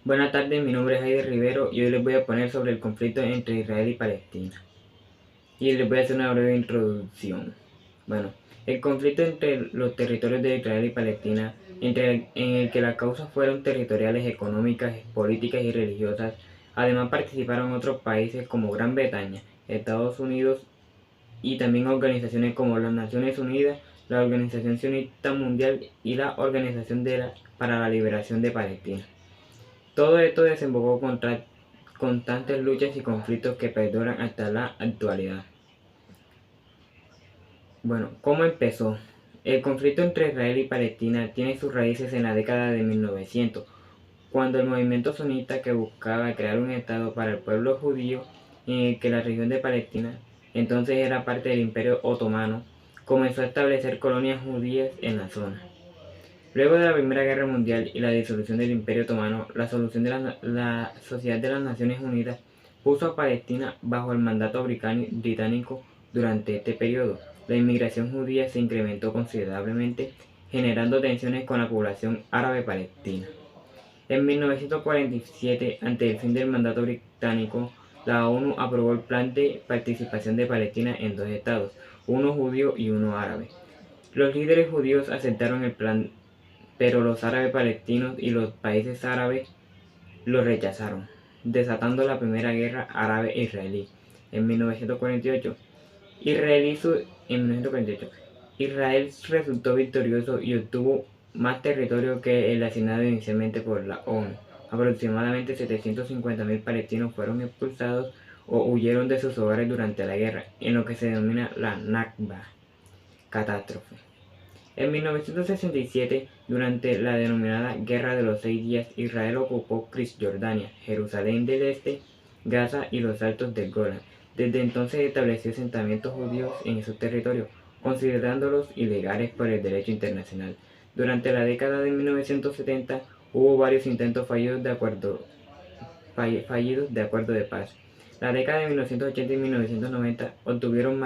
Buenas tardes, mi nombre es Heider Rivero y hoy les voy a poner sobre el conflicto entre Israel y Palestina. Y les voy a hacer una breve introducción. Bueno, el conflicto entre los territorios de Israel y Palestina, en el que las causas fueron territoriales, económicas, políticas y religiosas. Además participaron otros países como Gran Bretaña, Estados Unidos y también organizaciones como las Naciones Unidas, la Organización Sionista Mundial y la Organización para la Liberación de Palestina. Todo esto desembocó contra constantes luchas y conflictos que perduran hasta la actualidad. Bueno, ¿cómo empezó? El conflicto entre Israel y Palestina tiene sus raíces en la década de 1900, cuando el movimiento sionista que buscaba crear un estado para el pueblo judío en el que la región de Palestina, entonces era parte del Imperio Otomano, comenzó a establecer colonias judías en la zona. Luego de la Primera Guerra Mundial y la disolución del Imperio Otomano, la solución de la Sociedad de las Naciones Unidas puso a Palestina bajo el mandato británico durante este periodo. La inmigración judía se incrementó considerablemente, generando tensiones con la población árabe palestina. En 1947, ante el fin del mandato británico, la ONU aprobó el plan de participación de Palestina en dos estados, uno judío y uno árabe. Los líderes judíos aceptaron el plan, pero los árabes palestinos y los países árabes lo rechazaron, desatando la Primera Guerra Árabe-Israelí en 1948. En 1948, Israel resultó victorioso y obtuvo más territorio que el asignado inicialmente por la ONU. Aproximadamente 750.000 palestinos fueron expulsados o huyeron de sus hogares durante la guerra, en lo que se denomina la Nakba, catástrofe. En 1967, durante la denominada Guerra de los 6 Días, Israel ocupó Cisjordania, Jerusalén del Este, Gaza y los Altos del Golán. Desde entonces estableció asentamientos judíos en esos territorios, considerándolos ilegales por el derecho internacional. Durante la década de 1970 hubo varios intentos fallidos de acuerdo de paz. La década de 1980 y 1990 obtuvieron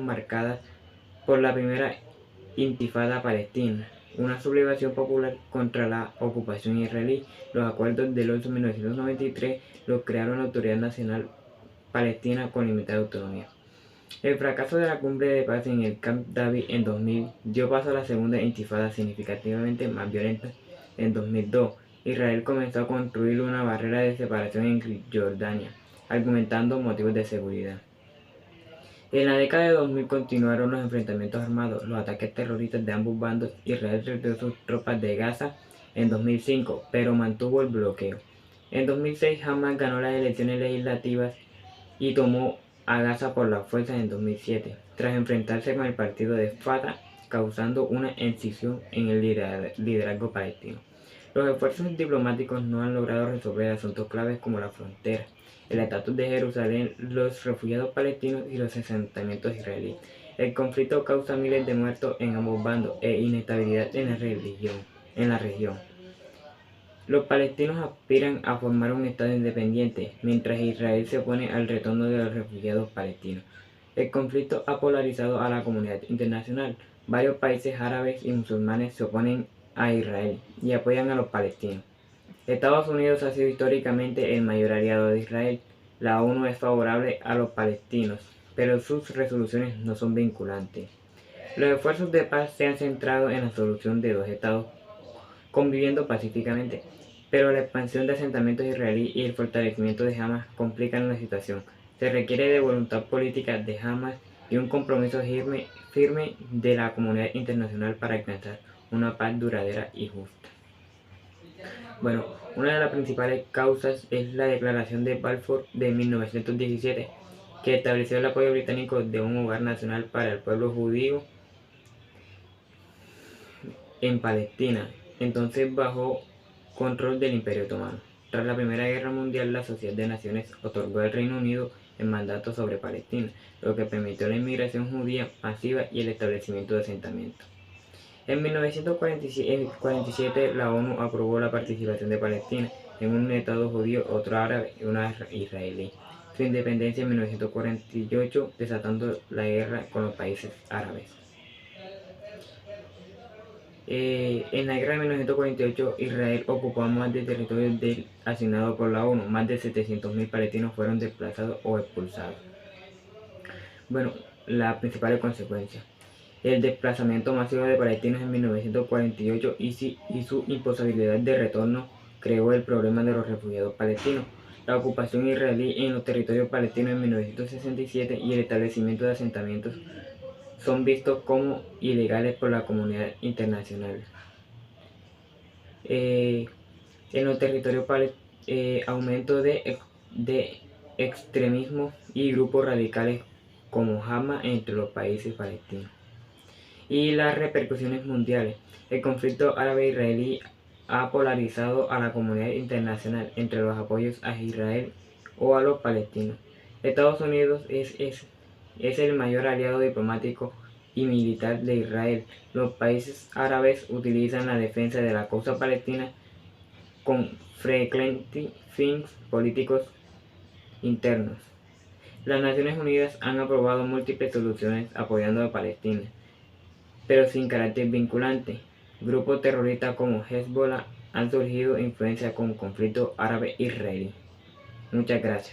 marcadas por la primera Intifada palestina, una sublevación popular contra la ocupación israelí. Los acuerdos del 11 de 1993 los crearon la Autoridad Nacional Palestina con limitada autonomía. El fracaso de la cumbre de paz en el Camp David en 2000 dio paso a la segunda intifada, significativamente más violenta. En 2002, Israel comenzó a construir una barrera de separación en Cisjordania, argumentando motivos de seguridad. En la década de 2000 continuaron los enfrentamientos armados, los ataques terroristas de ambos bandos. Israel retiró sus tropas de Gaza en 2005, pero mantuvo el bloqueo. En 2006 Hamas ganó las elecciones legislativas y tomó a Gaza por la fuerza en 2007, tras enfrentarse con el partido de Fatah, causando una escisión en el liderazgo palestino. Los esfuerzos diplomáticos no han logrado resolver asuntos claves como la frontera, el estatus de Jerusalén, los refugiados palestinos y los asentamientos israelíes. El conflicto causa miles de muertos en ambos bandos e inestabilidad en la región. Los palestinos aspiran a formar un estado independiente, mientras Israel se opone al retorno de los refugiados palestinos. El conflicto ha polarizado a la comunidad internacional. Varios países árabes y musulmanes se oponen a Israel y apoyan a los palestinos. Estados Unidos ha sido históricamente el mayor aliado de Israel. La ONU es favorable a los palestinos, pero sus resoluciones no son vinculantes. Los esfuerzos de paz se han centrado en la solución de dos estados conviviendo pacíficamente, pero la expansión de asentamientos israelíes y el fortalecimiento de Hamas complican la situación. Se requiere de voluntad política de Hamas y un compromiso firme de la comunidad internacional para alcanzar una paz duradera y justa. Bueno, una de las principales causas es la Declaración de Balfour de 1917, que estableció el apoyo británico de un hogar nacional para el pueblo judío en Palestina, entonces bajo control del Imperio Otomano. Tras la Primera Guerra Mundial, la Sociedad de Naciones otorgó al Reino Unido el mandato sobre Palestina, lo que permitió la inmigración judía masiva y el establecimiento de asentamientos. En 1947 la ONU aprobó la participación de Palestina en un estado judío, otro árabe y una israelí. Su independencia en 1948, desatando la guerra con los países árabes. En la guerra de 1948, Israel ocupó más de territorio del asignado por la ONU. Más de 700.000 palestinos fueron desplazados o expulsados. Bueno, las principales consecuencias. El desplazamiento masivo de palestinos en 1948 y su imposibilidad de retorno creó el problema de los refugiados palestinos. La ocupación israelí en los territorios palestinos en 1967 y el establecimiento de asentamientos son vistos como ilegales por la comunidad internacional. En los territorios aumento de extremismo y grupos radicales como Hamas entre los países palestinos. Y las repercusiones mundiales. El conflicto árabe-israelí ha polarizado a la comunidad internacional entre los apoyos a Israel o a los palestinos. Estados Unidos es el mayor aliado diplomático y militar de Israel. Los países árabes utilizan la defensa de la causa palestina con frecuentes fines políticos internos. Las Naciones Unidas han aprobado múltiples soluciones apoyando a Palestina, pero sin carácter vinculante. Grupos terroristas como Hezbollah han surgido influencia con conflicto árabe-israelí. Muchas gracias.